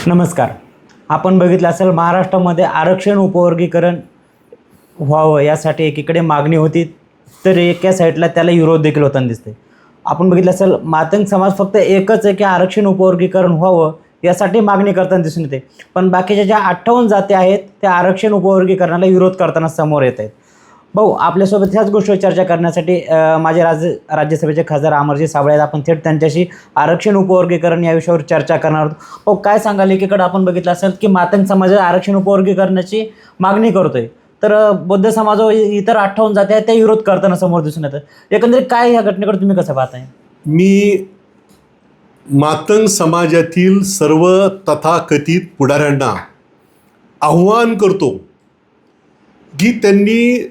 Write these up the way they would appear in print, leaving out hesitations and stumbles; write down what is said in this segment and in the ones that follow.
नमस्कार. आपण बघितलं असेल महाराष्ट्रामध्ये आरक्षण उपवर्गीकरण व्हावं यासाठी एकीकडे मागणी होती, तर एका साईडला त्याला विरोध देखील होताना दिसते. आपण बघितलं असेल मातंग समाज फक्त एकच आहे की आरक्षण उपवर्गीकरण व्हावं यासाठी मागणी करताना दिसून येते, पण बाकीच्या ज्या 58 जाती आहेत त्या आरक्षण उपवर्गीकरणाला विरोध करताना समोर येत आहेत. भाऊ, आपल्यासोबत ह्याच गोष्टीवर चर्चा करण्यासाठी माझे राज्यसभेचे खासदार अमरजी साबळे आहेत. आपण थेट त्यांच्याशी आरक्षण उपवर्गीकरण या विषयावर चर्चा करणार आहोत. भाऊ, काय सांगाल, एकीकडे आपण बघितलं असेल की मातंग समाज आरक्षण उपवर्गीकरणाची मागणी करतोय, तर बौद्ध समाजावर इतर 58 जाती आहेत त्या विरोध करताना समोर दिसून येतं. एकंदरीत काय या घटनेकडे तुम्ही कसं पाहताय? मी मातंग समाजातील सर्व तथाकथित पुढाऱ्यांना आव्हान करतो की त्यांनी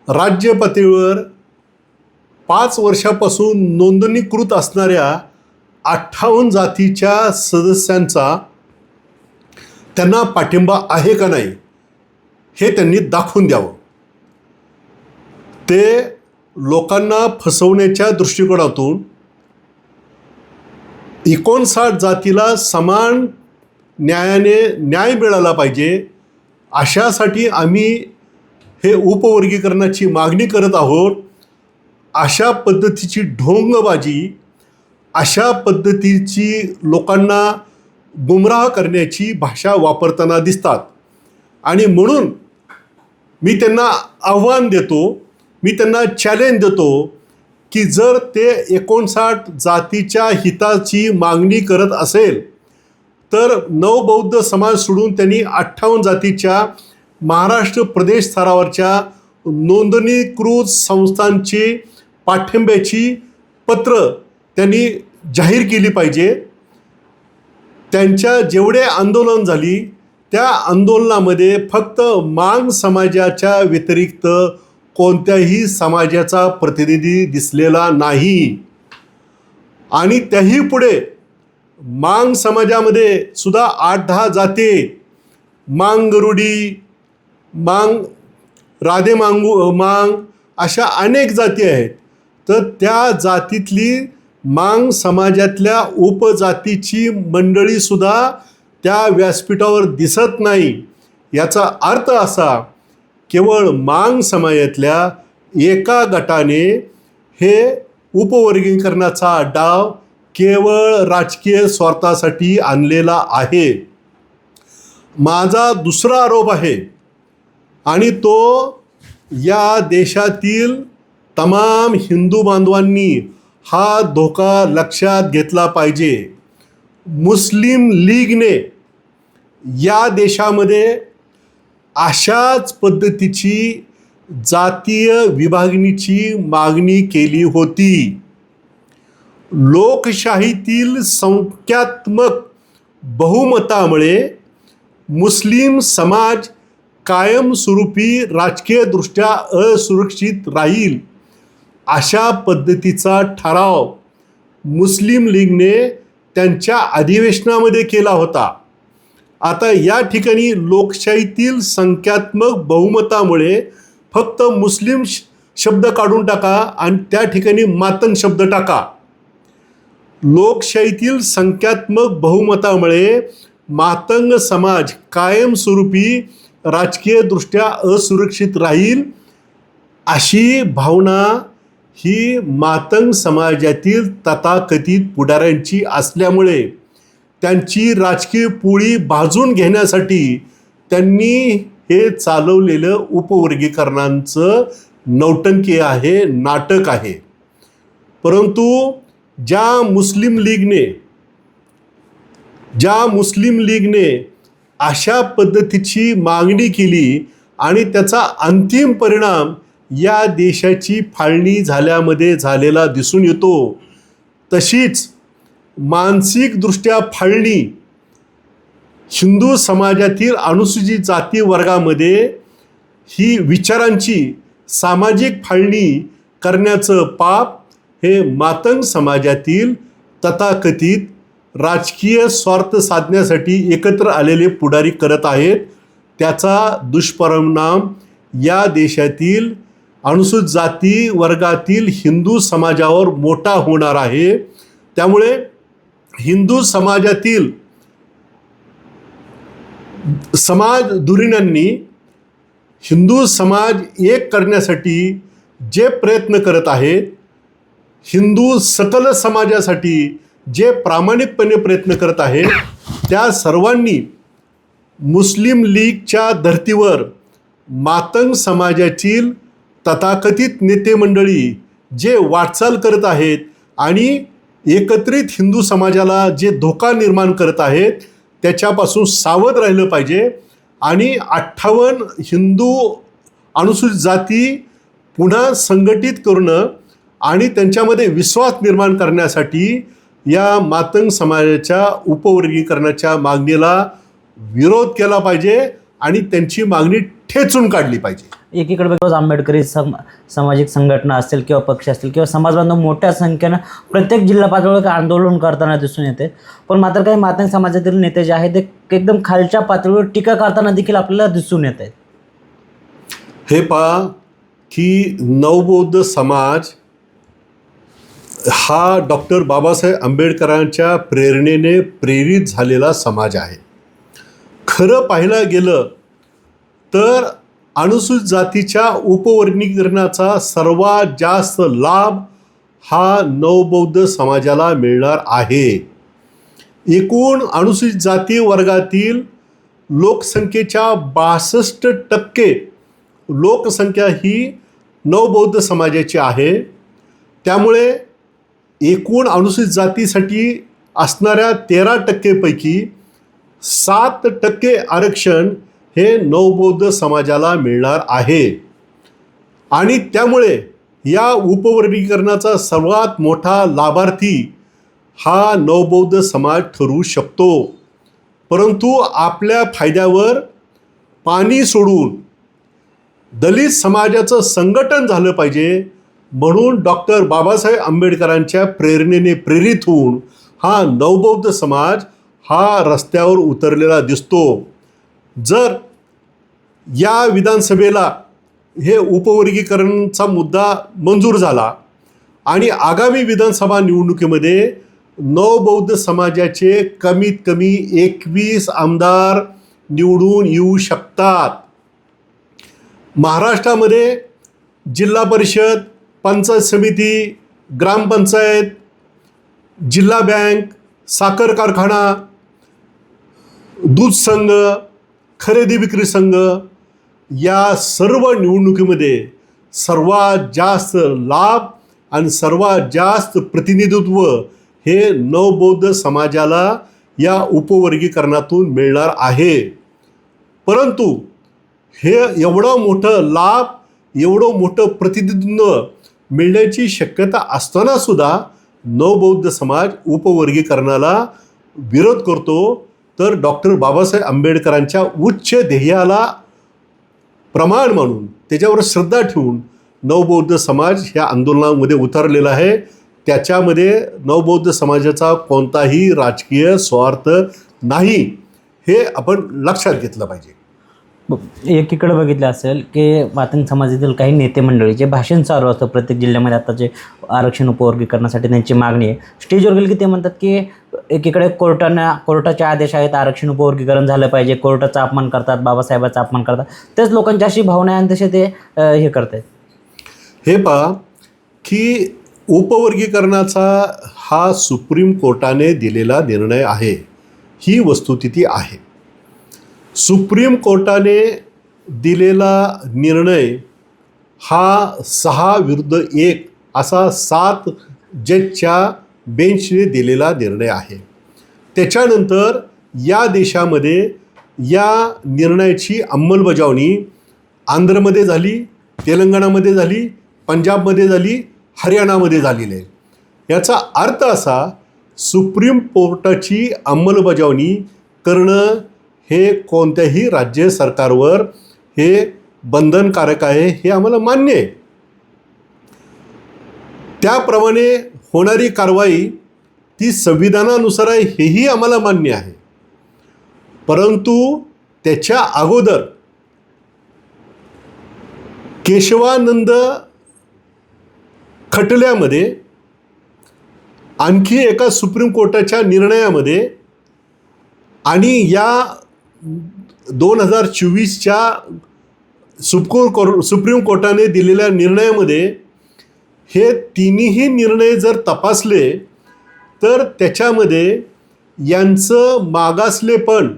राज्य पातळीवर 5 वर्षापासून नोंदणीकृत असणाऱ्या 58 जातीच्या सदस्यांचा त्यांना पाठिंबा आहे का नाही हे त्यांनी दाखवून द्यावं. ते लोकांना फसवण्याच्या दृष्टिकोनातून 59 जातीला समान न्याय मिळाला पाहिजे अशासाठी आम्ही हे उपवर्गीकरणाची मागणी करत आहोत. अशा पद्धतीची ढोंगबाजी, अशा पद्धतीची लोकांना गुमराह करण्याची भाषा वापरताना दिसतात आणि म्हणून मी त्यांना आव्हान देतो, मी त्यांना चॅलेंज देतो की जर ते 59 जातीच्या हिताची मागणी करत असेल तर नवबौद्ध समाज सोडून त्यांनी 58 जातीच्या महाराष्ट्र प्रदेश स्तरावरच्या नोंदणीकृत संस्थांची पाठिंब्याची पत्र त्यांनी जाहीर केली पाहिजे. त्यांच्या जेवढे आंदोलन झाली त्या आंदोलनामध्ये फक्त मांग समाजाच्या व्यतिरिक्त कोणत्याही समाजाचा प्रतिनिधी दिसलेला नाही आणि त्याही पुढे मांग समाजामध्ये सुद्धा 8-10 जाती, मांग गरुडी, मांग राधे मांग अशा अनेक जाती आहेत. तर त्या जातीतली मांग समाजातल्या उपजातीची मंडळीसुद्धा त्या व्यासपीठावर दिसत नाही. याचा अर्थ असा, केवळ मांग समाजातल्या एका गटाने हे उपवर्गीकरणाचा डाव केवळ राजकीय स्वार्थासाठी आणलेला आहे. माझा दुसरा आरोप आहे आणि तो या देशातील तमाम हिंदू बांधवांनी हा धोका लक्षात घेतला पाहिजे. मुस्लिम लीगने या देशामध्ये अशाच पद्धतीची जातीय विभागणीची मागणी केली होती. लोकशाहीतील संख्यात्मक बहुमतामुळे मुस्लिम समाज कायमस्वरूपी राजकीयदृष्ट्या असुरक्षित राहील अशा पद्धतीचा ठराव मुस्लिम लीगने त्यांच्या अधिवेशनामध्ये केला होता. आता या ठिकाणी लोकशाहीतील संख्यात्मक बहुमतामुळे फक्त मुस्लिम शब्द काढून टाका आणि त्या ठिकाणी मातंग शब्द टाका. लोकशाहीतील संख्यात्मक बहुमतामुळे मातंग समाज कायमस्वरूपी राजकीयदृष्ट्या असुरक्षित राहील अशी भावना ही मातंग समाजातील तथाकथित पुढाऱ्यांची असल्यामुळे त्यांची राजकीय पोळी भाजून घेण्यासाठी त्यांनी हे चालवलेलं उपवर्गीकरणांचं नौटंकी आहे, नाटक आहे. परंतु ज्या मुस्लिम लीगने अशा पद्धतीची मागणी केली आणि त्याचा अंतिम परिणाम या देशाची फाळणी झाल्यामध्ये झालेला दिसून येतो, तशीच मानसिकदृष्ट्या फाळणी हिंदू समाजातील अनुसूचित जाती वर्गामध्ये ही विचारांची सामाजिक फाळणी करण्याचं पाप हे मातंग समाजातील तथाकथित राजकीय स्वार्थ साधण्यासाठी एकत्र आलेले पुढारी करत आहेत. त्याचा दुष्परिणाम या देशातील अनुसूचित जाती वर्गातील हिंदू समाजावर मोठा होणार आहे. त्यामुळे हिंदू समाजातील समाज धुरीणांनी हिंदू समाज एक करण्यासाठी जे प्रयत्न करत आहेत, हिंदू सकल समाजासाठी जे प्रामाणिकपणे प्रयत्न करत आहेत, त्या सर्वांनी मुस्लिम लीगच्या धर्तीवर मातंग समाजातील तथाकथित नेते मंडळी जे वाटचाल करत आहेत आणि एकत्रित हिंदू समाजाला जे धोका निर्माण करत आहेत त्याच्यापासून सावध राहिलं पाहिजे आणि 58 हिंदू अनुसूचित जाती पुन्हा संघटित करणं आणि त्यांच्यामध्ये विश्वास निर्माण करण्यासाठी या मातंग समाजाच्या उपवर्गीकरणाच्या मागणीला विरोध केला पाहिजे आणि त्यांची मागणी ठेचून काढली पाहिजे. एकीकडे बघा आंबेडकरी सामाजिक संघटना असतील किंवा पक्ष असतील किंवा समाजबांधव मोठ्या संख्येनं प्रत्येक जिल्हा पातळीवर आंदोलन करताना दिसून येते, पण मात्र काही मातंग समाजातील नेते जे आहेत ते एकदम खालच्या पातळीवर टीका करताना देखील आपल्याला दिसून येत आहेत. हे पहा की नवबौद्ध समाज हा डॉक्टर बाबासाहेब आंबेडकरांच्या प्रेरणेने प्रेरित झालेला समाज आहे. खरं पाहायला गेलं तर अनुसूचित जातीच्या उपवर्गीकरणाचा सर्वात जास्त लाभ हा नवबौद्ध समाजाला मिळणार आहे. एकूण अनुसूचित जाती वर्गातील लोकसंख्येच्या 62% लोकसंख्या ही नवबौद्ध समाजाची आहे. त्यामुळे एकूण अनुसूचित जातीसाठी असणाऱ्या 13% पैकी 7% आरक्षण हे नवबौद्ध समाजाला मिळणार आहे आणि त्यामुळे या उपवर्गीकरणाचा सर्वात मोठा लाभार्थी हा नवबौद्ध समाज ठरू शकतो. परंतु आपल्या फायद्यावर पाणी सोडून दलित समाजाचं संघटन झालं पाहिजे म्हणून डॉक्टर बाबासाहेब आंबेडकरांच्या प्रेरणेने प्रेरित होऊन हा नवबौद्ध समाज हा रस्त्यावर उतरलेला दिसतो. जर या विधानसभेला हे उपवर्गीकरणचा मुद्दा मंजूर झाला आणि आगामी विधानसभा निवडणुकीमध्ये नवबौद्ध समाजाचे कमीत कमी 21 आमदार निवडून येऊ शकतात. महाराष्ट्रामध्ये जिल्हा परिषद, पंचायत समिती, ग्रामपंचायत, जिल्हा बँक, साखर कारखाना, दूध संघ, खरेदी विक्री संघ या सर्व निवडणुकीमध्ये सर्वात जास्त लाभ आणि सर्वात जास्त प्रतिनिधित्व हे नवबौद्ध समाजाला या उपवर्गीकरणातून मिळणार आहे. परंतु हे एवढं मोठं लाभ, एवढं मोठं प्रतिनिधित्व मिळण्याची शक्यता असतानासुद्धा नवबौद्ध समाज उपवर्गीकरणाला विरोध करतो. तर डॉक्टर बाबासाहेब आंबेडकरांच्या उच्च ध्येयाला प्रमाण म्हणून त्याच्यावर श्रद्धा ठेवून नवबौद्ध समाज ह्या आंदोलनामध्ये उतरलेला आहे. त्याच्यामध्ये नवबौद्ध समाजाचा कोणताही राजकीय स्वार्थ नाही हे आपण लक्षात घेतलं पाहिजे. एकीकडे बघितलं असेल की मातंग समाजातील काही नेते मंडळी जे भाषण चालू असतं प्रत्येक जिल्ह्यामध्ये, आता जे आरक्षण उपवर्गीकरणासाठी त्यांची मागणी आहे, स्टेजवर गेली की ते म्हणतात की एकीकडे कोर्टाचे आदेश आहेत, आरक्षण उपवर्गीकरण झालं पाहिजे, कोर्टाचा अपमान करतात, बाबासाहेबांचा अपमान करतात, तेच लोकांची अशी भावना आहे आणि तसे ते हे करत आहेत. हे पहा की उपवर्गीकरणाचा हा सुप्रीम कोर्टाने दिलेला निर्णय आहे, ही वस्तुस्थिती आहे. सुप्रीम कोर्टाने दिलेला निर्णय हा 6-1 असा 7 जजच्या बेंचने दिलेला निर्णय आहे. त्याच्यानंतर या देशामध्ये या निर्णयाची अंमलबजावणी आंध्रमध्ये झाली, तेलंगणामध्ये झाली, पंजाबमध्ये झाली, हरियाणामध्ये झालेली आहे. याचा अर्थ असा सुप्रीम कोर्टाची अंमलबजावणी करणं हे कोणत्याही राज्य सरकारवर हे बंधनकारक आहे, हे आम्हाला मान्य आहे. त्याप्रमाणे होणारी कारवाई ती संविधानानुसार आहे हेही आम्हाला मान्य आहे. परंतु त्याच्या अगोदर केशवानंद खटल्यामध्ये आणखी एका सुप्रीम कोर्टाच्या निर्णयामध्ये आणि या 2024च्या सुप्रीम कोर्टाने दिलेल्या निर्णयामध्ये हे तिन्ही निर्णय जर तपासले तर त्याच्यामध्ये यांचं मागासलेपण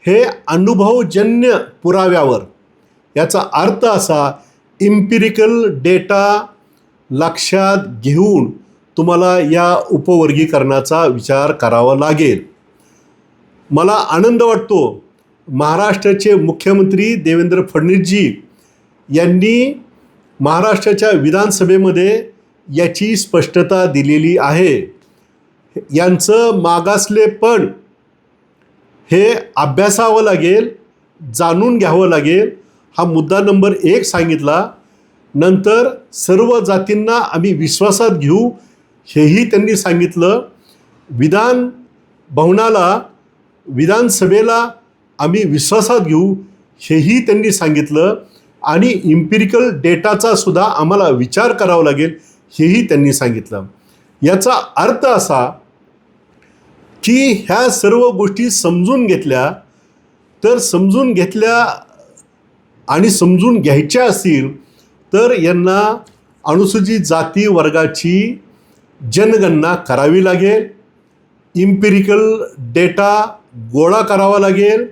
हे अनुभवजन्य पुराव्यावर, याचा अर्थ असा इम्पिरिकल डेटा लक्षात घेऊन तुम्हाला या उपवर्गीकरणाचा विचार करावा लागेल. मला आनंद वाटतो महाराष्ट्राचे मुख्यमंत्री देवेंद्र फडणवीसजी यांनी महाराष्ट्राच्या विधानसभेमध्ये याची स्पष्टता दिलेली आहे. यांचं मागासलेपण हे अभ्यासावं लागेल, जाणून घ्यावं लागेल, हा मुद्दा नंबर 1 सांगितला. नंतर सर्व जातींना आम्ही विश्वासात घेऊ हेही त्यांनी सांगितलं. विधान भवनाला, विधानसभेला आम्ही विश्वासात घेऊ हेही त्यांनी सांगितलं. आणि इम्पिरिकल डेटाचा सुद्धा आम्हाला विचार करावा लागेल हेही त्यांनी सांगितलं. याचा अर्थ असा की ह्या सर्व गोष्टी समजून घेतल्या तर समजून घेतल्या आणि समजून घ्यायच्या असतील तर यांना अनुसूचित जाती वर्गाची जनगणना करावी लागेल, इम्पिरिकल डेटा गोळा करावा लागेल,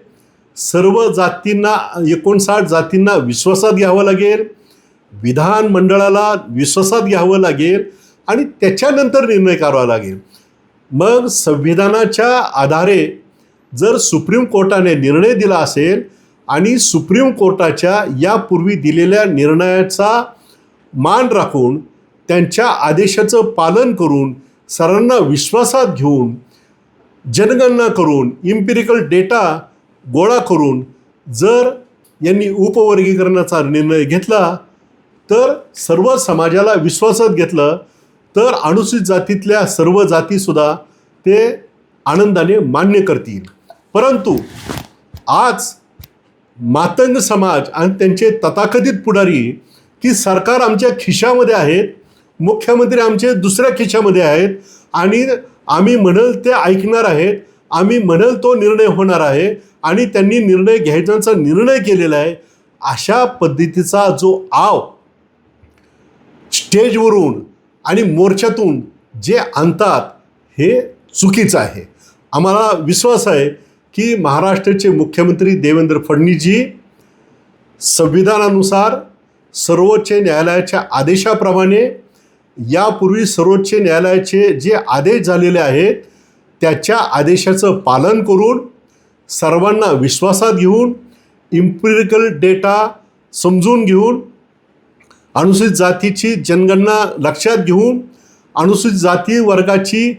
सर्व जातींना 59 जातींना विश्वासात घ्यावं लागेल, विधानमंडळाला विश्वासात घ्यावं लागेल आणि त्याच्यानंतर निर्णय करावा लागेल. मग संविधानाच्या आधारे जर सुप्रीम कोर्टाने निर्णय दिला असेल आणि सुप्रीम कोर्टाच्या यापूर्वी दिलेल्या निर्णयाचा मान राखून त्यांच्या आदेशाचं पालन करून सर्वांना विश्वासात घेऊन जनगणना करून इम्पिरिकल डेटा गोळा करून जर यांनी उपवर्गीकरणाचा निर्णय घेतला तर सर्व समाजाला विश्वासात घेतलं तर अनुसूचित जातीतल्या सर्व जातीसुद्धा ते आनंदाने मान्य करतील. परंतु आज मातंग समाज आणि त्यांचे तथाकथित पुढारी की सरकार आमच्या खिशामध्ये आहेत, मुख्यमंत्री आमचे दुसऱ्या खिशामध्ये आहेत आणि आम्ही म्हणाल ते ऐकणार आहेत, आम्ही म्हणाल तो निर्णय होणार आहे आणि त्यांनी निर्णय घ्यायचा निर्णय केलेला आहे, अशा पद्धतीचा जो आव स्टेजवरून आणि मोर्चातून जे आणतात हे चुकीचं आहे. आम्हाला विश्वास आहे की महाराष्ट्राचे मुख्यमंत्री देवेंद्र फडणवीसजी संविधानानुसार सर्वोच्च न्यायालयाच्या आदेशाप्रमाणे यापूर्वी सर्वोच्च न्यायालयाचे जे आदेश झालेले आहेत त्याच्या आदेशाचं पालन करून सर्वांना विश्वासात घेऊन इम्पिरिकल डेटा समजून घेऊन अनुसूचित जातीची जनगणना लक्षात घेऊन अनुसूचित जाती वर्गाची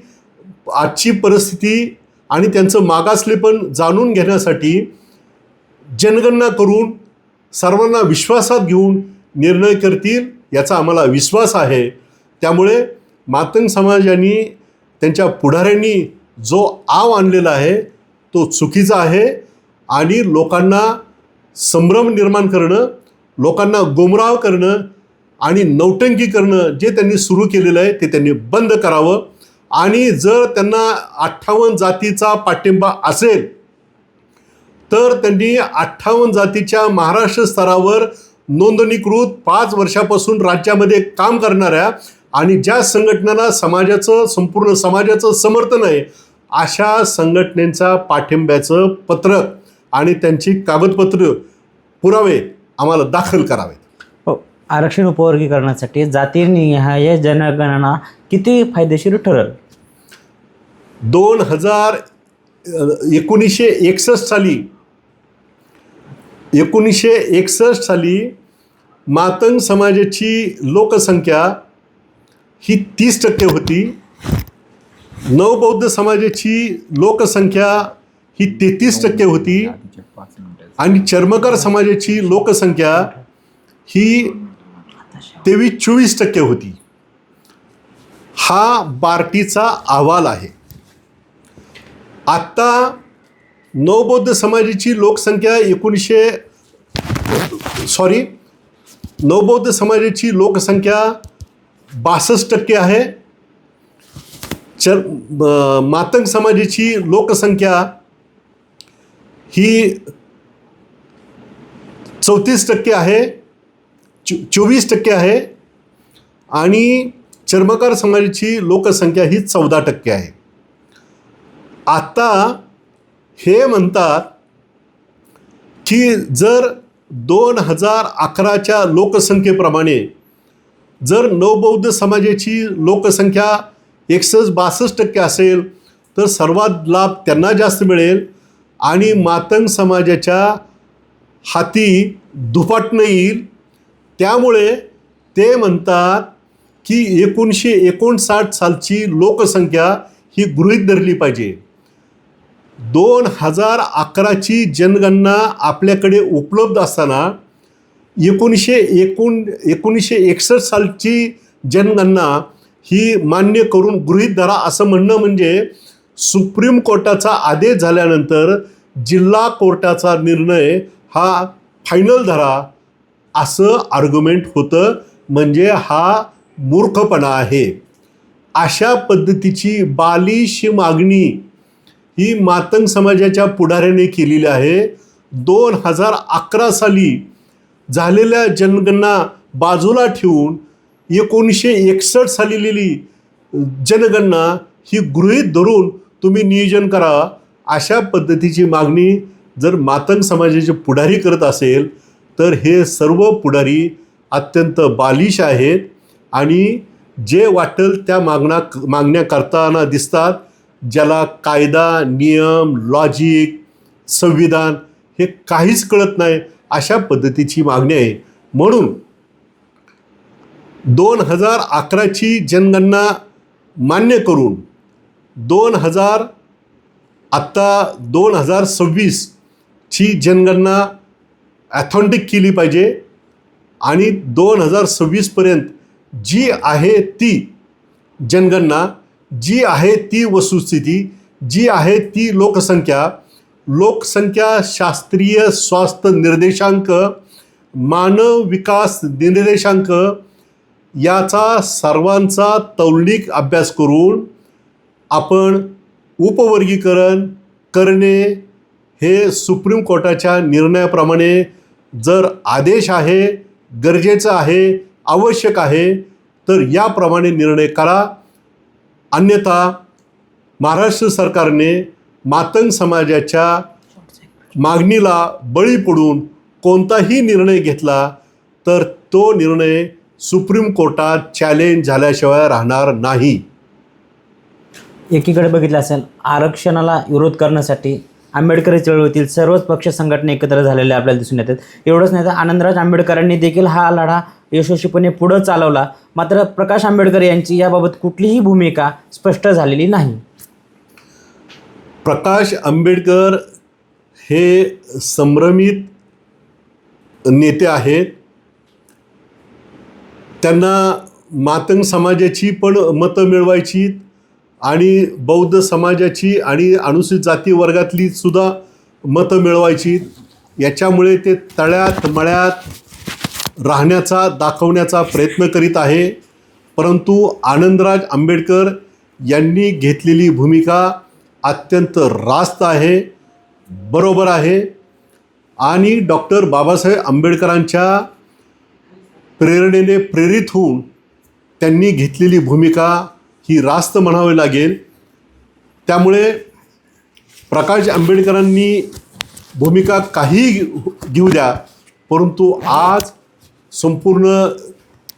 आजची परिस्थिती आणि त्यांचं मागासलेपण जाणून घेण्यासाठी जनगणना करून सर्वांना विश्वासात घेऊन निर्णय करतील याचा आम्हाला विश्वास आहे. त्यामुळे मातंग समाजाने त्यांच्या पुढाऱ्यांनी जो आव आणलेला आहे तो चुकीचा आहे आणि लोकांना संभ्रम निर्माण करणं, लोकांना गुमराह करणं आणि नौटंकी करणं जे त्यांनी सुरू केलेलं आहे ते त्यांनी बंद करावं. आणि जर त्यांना 58 जातीचा पाठिंबा असेल तर त्यांनी 58 जातीच्या महाराष्ट्र स्तरावर नोंदणीकृत 5 वर्षापासून राज्यामध्ये काम करणाऱ्या आणि ज्या संघटनेला समाजाचं संपूर्ण समाजाचं समर्थन आहे अशा संघटनेचा पाठिंब्याचं पत्रक आणि त्यांची कागदपत्र पुरावे आम्हाला दाखल करावेत. हो, आरक्षण उपवर्गीकरणासाठी जातीनिहाय जनगणना किती फायदेशीर ठरेल? 1961 साली मातंग समाजाची लोकसंख्या ही 30% होती, नवबौद्ध समाजाची लोकसंख्या ही 33% होती आणि चर्मकार समाजाची लोकसंख्या ही 23-24% होती. हा बार्टीचा अहवाल आहे. आत्ता नवबौद्ध समाजाची लोकसंख्या नवबौद्ध समाजाची लोकसंख्या 62% आहे. मातंग समाजाची लोकसंख्या ही 34% आहे, 24% आहे आणि चर्मकार समाजाची लोकसंख्या ही 14% आहे. आता हे म्हणतात की जर 2011च्या लोकसंख्येप्रमाणे जर नवबौद्ध समाजाची लोकसंख्या 61-62% असेल तर सर्वात लाभ त्यांना जास्त मिळेल आणि मातंग समाजाच्या हाती दुपटणं येईल. त्यामुळे ते म्हणतात की 1959 सालची लोकसंख्या ही गृहीत धरली पाहिजे. 2011ची जनगणना आपल्याकडे उपलब्ध असताना 1961 सालची जनगणना ही मान्य करून गृहीत धरा असं म्हणणं म्हणजे सुप्रीम कोर्टाचा आदेश झाल्यानंतर जिल्हा कोर्टाचा निर्णय हा फायनल धरा असं आर्ग्युमेंट होतं. म्हणजे हा मूर्खपणा आहे. अशा पद्धतीची बालिश मागणी ही मातंग समाजाच्या पुढाऱ्याने केलेली आहे. 2011 साली झालेल्या जनगणना बाजूला ठेवून 1961 साली लिहिली जनगणना ही गृहीत धरून तुम्ही नियोजन करा. अशा पद्धतीची मागणी जर मातंग समाजाचे पुढारी करत असेल तर हे सर्व पुढारी अत्यंत बालिश आहेत आणि जे वाटेल त्या मागण्या करताना दिसतात. ज्याला कायदा, नियम, लॉजिक, संविधान हे काहीच कळत नाही अशा पद्धतीची मागणी आहे. म्हणून 2011ची जनगणना मान्य करून 2026ची जनगणना ॲथॉन्टिक केली पाहिजे आणि 2026पर्यंत जी आहे ती जनगणना, जी आहे ती वस्तुस्थिती, जी आहे ती लोकसंख्या शास्त्रीय स्वास्थ्य निर्देशांक, मानव विकास निर्देशांक याचा सर्वांचा तौलनिक अभ्यास करून आपण उपवर्गीकरण करणे हे सुप्रीम कोर्टाच्या निर्णयाप्रमाणे जर आदेश आहे, गरजेचं आहे, आवश्यक आहे तर याप्रमाणे निर्णय करा. अन्यथा महाराष्ट्र सरकारने मातंग समाजाच्या मागणीला बळी पडून कोणताही निर्णय घेतला तर तो निर्णय सुप्रीम कोर्टात चॅलेंज झाल्याशिवाय राहणार नाही. एकीकडे बघितलं असेल आरक्षणाला विरोध करण्यासाठी आंबेडकरी चळवळीतील सर्वच पक्ष संघटना एकत्र झालेले आपल्याला दिसून येतात. एवढंच नाही तर आनंदराज आंबेडकरांनी देखील हा लढा यशस्वीपणे पुढं चालवला. मात्र प्रकाश आंबेडकर यांची याबाबत कुठलीही भूमिका स्पष्ट झालेली नाही. प्रकाश आंबेडकर हे संभ्रमित नेते आहेत. त्यांना मातंग समाजाची पण मतं मिळवायची आणि बौद्ध समाजाची आणि अनुसूचित जाती वर्गातली सुद्धा मतं मिळवायची. याच्यामुळे ते तळ्यात मळ्यात राहण्याचा दाखवण्याचा प्रयत्न करीत आहे. परंतु आनंदराज आंबेडकर यांनी घेतलेली भूमिका अत्यंत रास्त आहे, बरोबर आहे आणि डॉक्टर बाबासाहेब आंबेडकरांच्या प्रेरणेने प्रेरित होऊन त्यांनी घेतलेली भूमिका ही रास्त म्हणावी लागेल. त्यामुळे प्रकाश आंबेडकरांनी भूमिका काही घेऊ द्या, परंतु आज संपूर्ण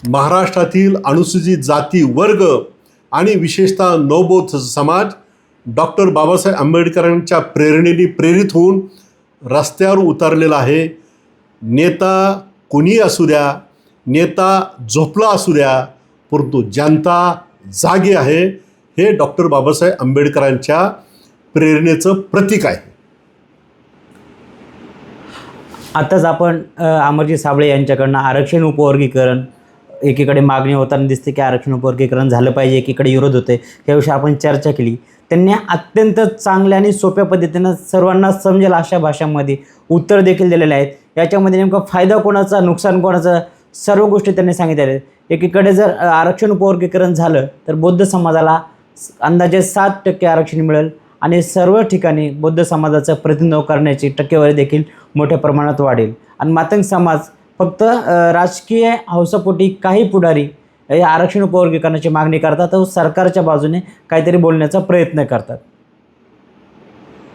महाराष्ट्रातील अनुसूचित जाती वर्ग आणि विशेषतः नवबौद्ध समाज डॉक्टर बाबासाहेब आंबेडकरांच्या प्रेरणेने प्रेरित होऊन रस्त्यावर उतरलेला आहे. नेता कोणी असू द्या, नेता झोपला असू द्या, परंतु जनता जागी आहे. हे डॉक्टर बाबासाहेब आंबेडकरांच्या प्रेरणेचं प्रतीक आहे. आताच आपण अमरजी साबळे यांच्याकडनं आरक्षण उपवर्गीकरण एकीकडे मागणी होताना दिसते की आरक्षण उपवर्गीकरण झालं पाहिजे, एकीकडे विरोध होते, याविषयी आपण चर्चा केली. त्यांनी अत्यंत चांगल्या आणि सोप्या पद्धतीनं सर्वांना समजेल अशा भाषांमध्ये उत्तर देखील दिलेले आहेत. याच्यामध्ये नेमका फायदा कोणाचा, नुकसान कोणाचं, सर्व गोष्टी त्यांनी सांगितलेल्या आहेत. एकीकडे जर आरक्षण उपवर्गीकरण झालं तर बौद्ध समाजाला अंदाजे 7% आरक्षण मिळेल आणि सर्व ठिकाणी बौद्ध समाजाचं प्रतिनिधित्व करण्याची टक्केवारी देखील मोठ्या प्रमाणात वाढेल. आणि मातंग समाज फक्त राजकीय हौसापोटी काही पुढारी हे आरक्षण उपवर्गीकरणाची मागणी करतात व सरकारच्या बाजूने काहीतरी बोलण्याचा प्रयत्न करतात.